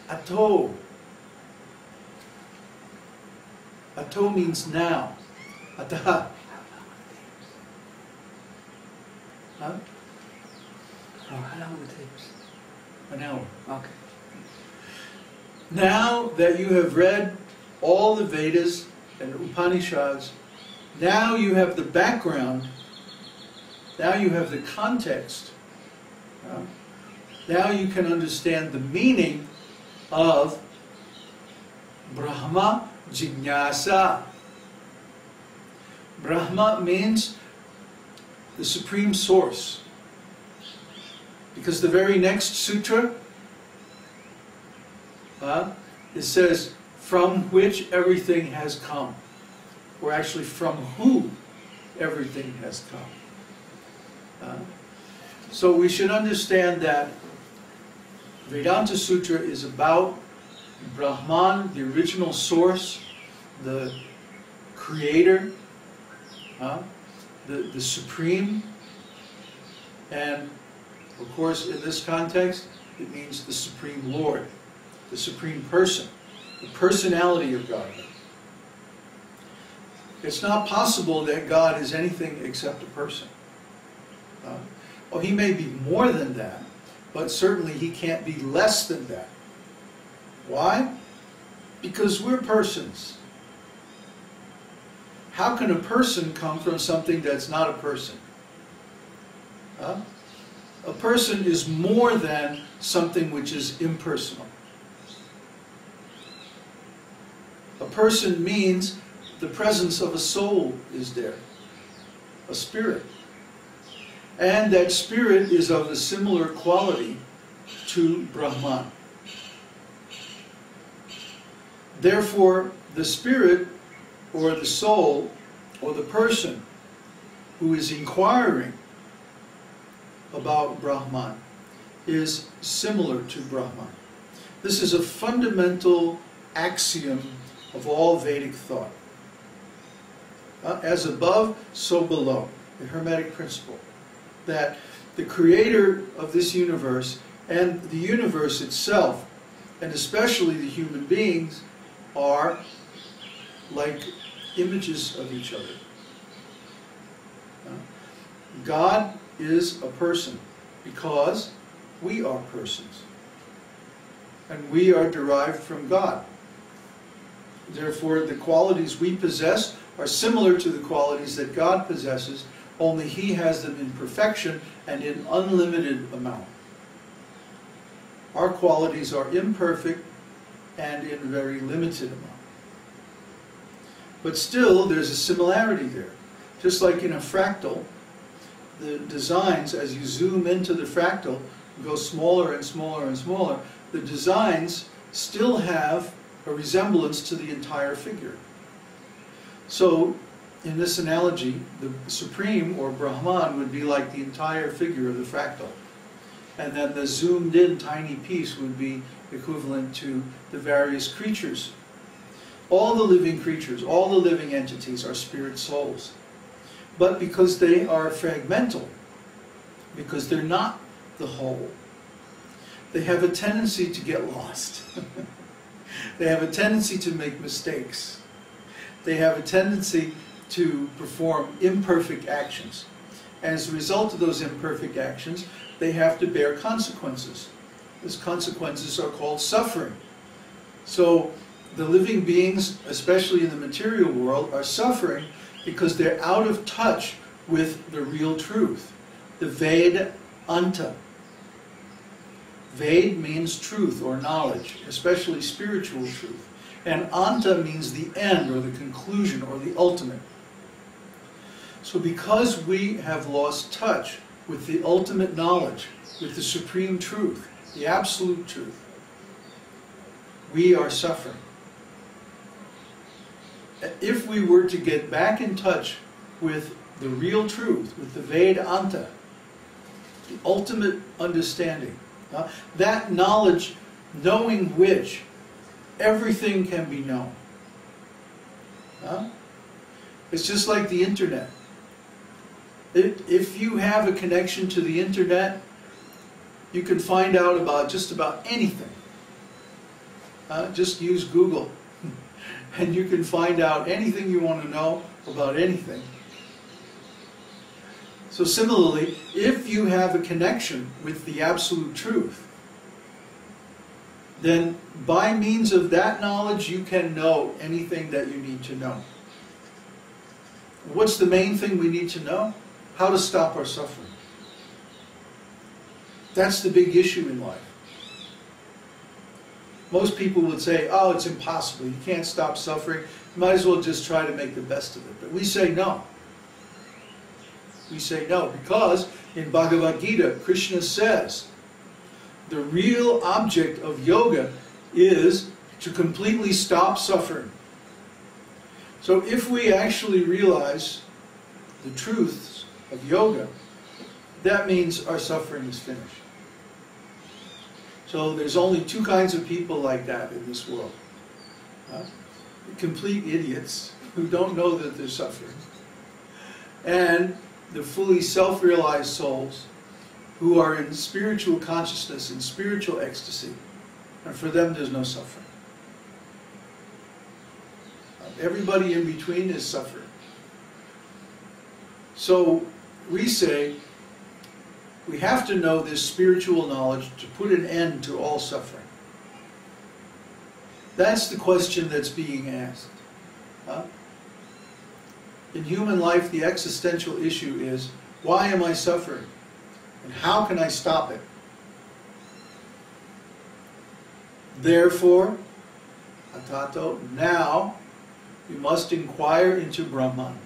Ato. Ato means now. Ataha. Huh? Oh, how long it takes? An hour. Okay. Now that you have read all the Vedas and Upanishads, now you have the background, now you have the context, now you can understand the meaning of Brahma Jignasa. Brahma means the supreme source. Because the very next sutra, it says, from which everything has come. Or actually, from who everything has come. So we should understand that Vedanta-sutra is about Brahman, the original source, the creator, the supreme, and of course in this context it means the supreme Lord, the supreme person, the personality of God. It's not possible that God is anything except a person. Well, he may be more than that, but certainly he can't be less than that. Why? Because we're persons. How can a person come from something that's not a person? A person is more than something which is impersonal. A person means the presence of a soul is there, a spirit. And that spirit is of a similar quality to Brahman. Therefore, the spirit or the soul or the person who is inquiring about Brahman is similar to Brahman. This is a fundamental axiom of all Vedic thought. As above, so below. The Hermetic principle. That the creator of this universe and the universe itself, and especially the human beings, are like images of each other. God is a person because we are persons. And we are derived from God. Therefore, the qualities we possess are similar to the qualities that God possesses, only he has them in perfection and in unlimited amount. Our qualities are imperfect and in very limited amount. But still, there's a similarity there. Just like in a fractal, the designs, as you zoom into the fractal, go smaller and smaller and smaller, the designs still have a resemblance to the entire figure. So, in this analogy, the Supreme, or Brahman, would be like the entire figure of the fractal. And then the zoomed in tiny piece would be equivalent to the various creatures. All the living creatures, all the living entities are spirit souls. But because they are fragmental, because they're not the whole, they have a tendency to get lost. They have a tendency to make mistakes. They have a tendency to perform imperfect actions. As a result of those imperfect actions, they have to bear consequences. Those consequences are called suffering. So the living beings, especially in the material world, are suffering because they're out of touch with the real truth, the Vedānta. Ved means truth or knowledge, especially spiritual truth. And anta means the end or the conclusion or the ultimate. So because we have lost touch with the ultimate knowledge, with the supreme truth, the absolute truth, we are suffering. If we were to get back in touch with the real truth, with the Vedānta, the ultimate understanding, that knowledge, knowing which everything can be known. It's just like the internet. If you have a connection to the internet, you can find out about just about anything. Just use Google and you can find out anything you want to know about anything. So similarly, if you have a connection with the absolute truth, then by means of that knowledge you can know anything that you need to know. What's the main thing we need to know? How to stop our suffering. That's the big issue in life. Most people would say, oh, it's impossible, you can't stop suffering, you might as well just try to make the best of it. But we say no. We say no, because in Bhagavad Gita, Krishna says, the real object of yoga is to completely stop suffering. So if we actually realize the truths of yoga, that means our suffering is finished. So there's only two kinds of people like that in this world. Complete idiots who don't know that they're suffering, and the fully self-realized souls who are in spiritual consciousness, in spiritual ecstasy, and for them there's no suffering. Everybody in between is suffering. So we say we have to know this spiritual knowledge to put an end to all suffering. That's the question that's being asked. In human life, the existential issue is, why am I suffering? And how can I stop it? Therefore, atato, now you must inquire into Brahman.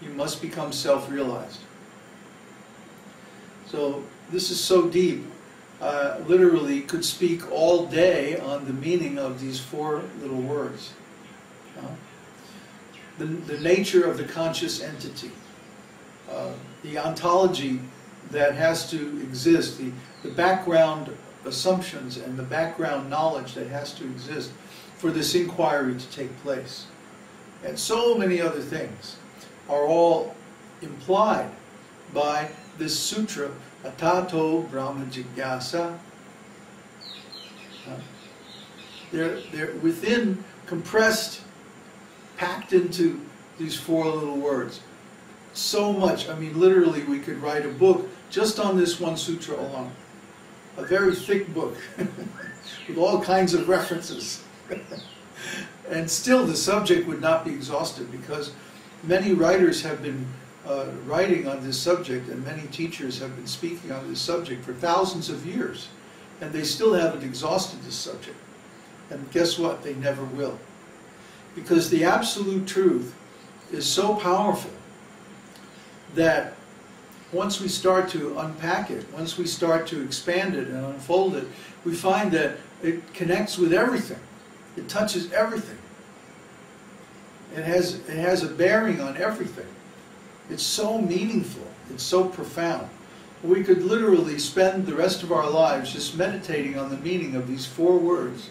You must become self-realized. So this is so deep, literally could speak all day on the meaning of these four little words. The nature of the conscious entity, the ontology that has to exist, the background assumptions and the background knowledge that has to exist for this inquiry to take place. And so many other things are all implied by this sutra, Atato Brahma Jigyasa. They're within, compressed, packed into these four little words. So much, I mean literally we could write a book just on this one sutra alone. A very thick book with all kinds of references. And still the subject would not be exhausted, because many writers have been writing on this subject, and many teachers have been speaking on this subject for thousands of years, and they still haven't exhausted this subject. And guess what? They never will. Because the absolute truth is so powerful that once we start to unpack it, once we start to expand it and unfold it, we find that it connects with everything. It touches everything. It has a bearing on everything. It's so meaningful. It's so profound. We could literally spend the rest of our lives just meditating on the meaning of these four words,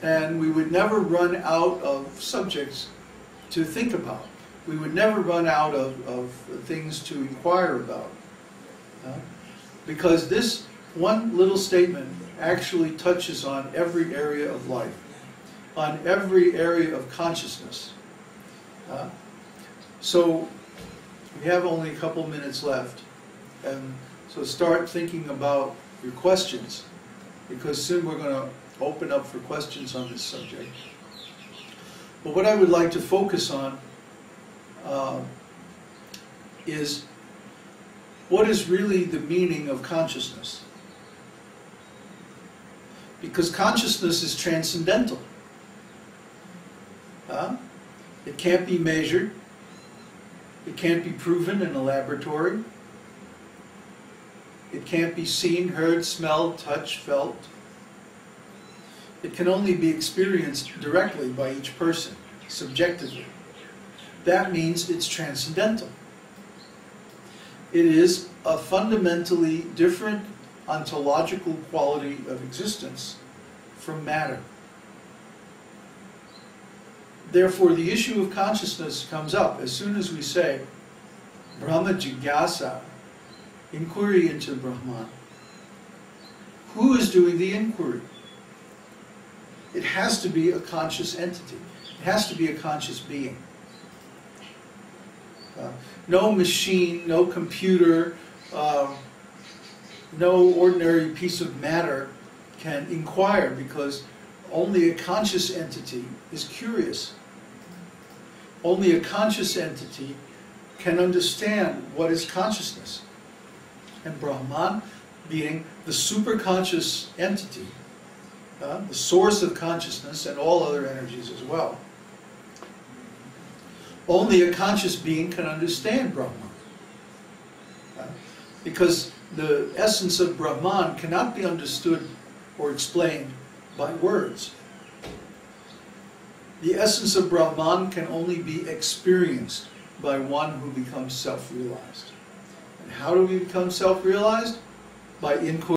and we would never run out of subjects to think about. We would never run out of things to inquire about. Because this one little statement actually touches on every area of life, on every area of consciousness. So we have only a couple minutes left, and so start thinking about your questions, because soon we're going to open up for questions on this subject. But what I would like to focus on is what is really the meaning of consciousness. Because consciousness is transcendental. It can't be measured. It can't be proven in a laboratory. It can't be seen, heard, smelled, touched, felt. It can only be experienced directly by each person, subjectively. That means it's transcendental. It is a fundamentally different ontological quality of existence from matter. Therefore, the issue of consciousness comes up as soon as we say Brahma Jigyasa, inquiry into Brahman. Who is doing the inquiry? it has to be a conscious entity. It has to be a conscious being. No machine, no computer, no ordinary piece of matter can inquire, because only a conscious entity is curious. Only a conscious entity can understand what is consciousness. And Brahman, being the superconscious entity, the source of consciousness and all other energies as well, only a conscious being can understand Brahman. Because the essence of Brahman cannot be understood or explained by words. The essence of Brahman can only be experienced by one who becomes self-realized. And how do we become self-realized? By inquiry.